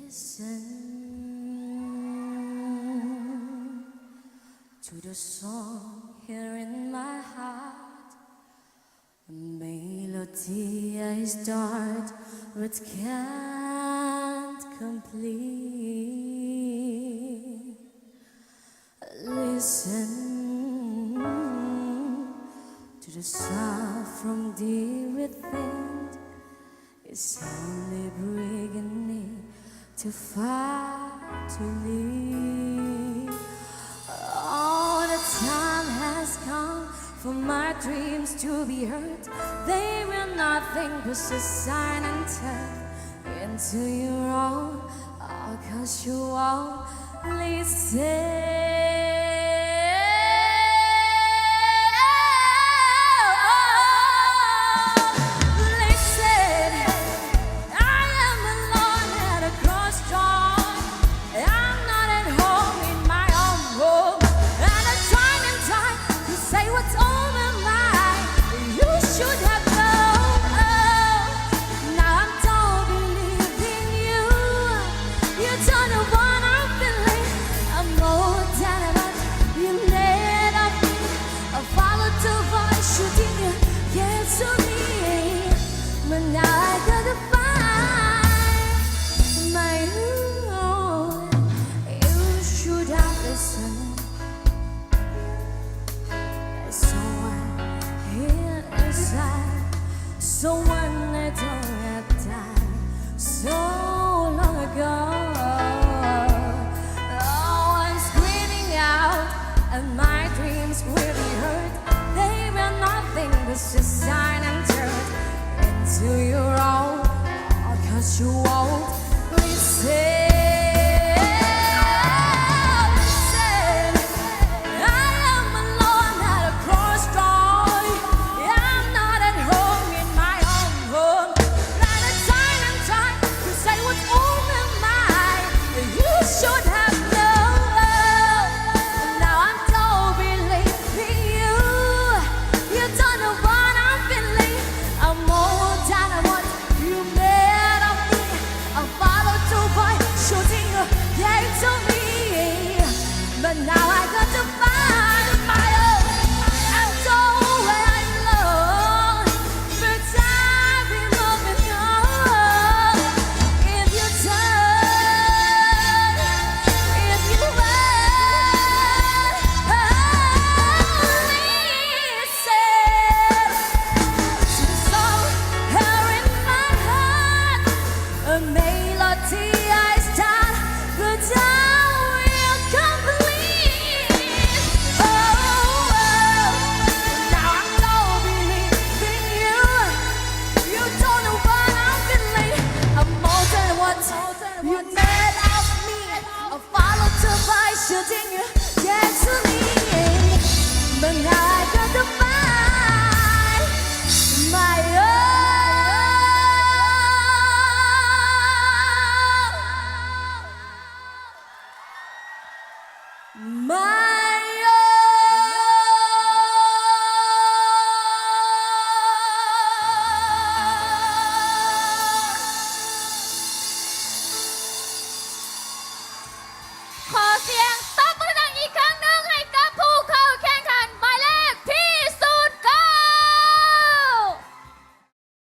Listen to the song here in my heart, a melody I start but can't complete. Listen to the sound from deep within. It's only bringing me too far to leave. Oh, the time has come for my dreams to be heard. They will nothing but just sign and turn into your own. Oh, 'cause you won't listen. So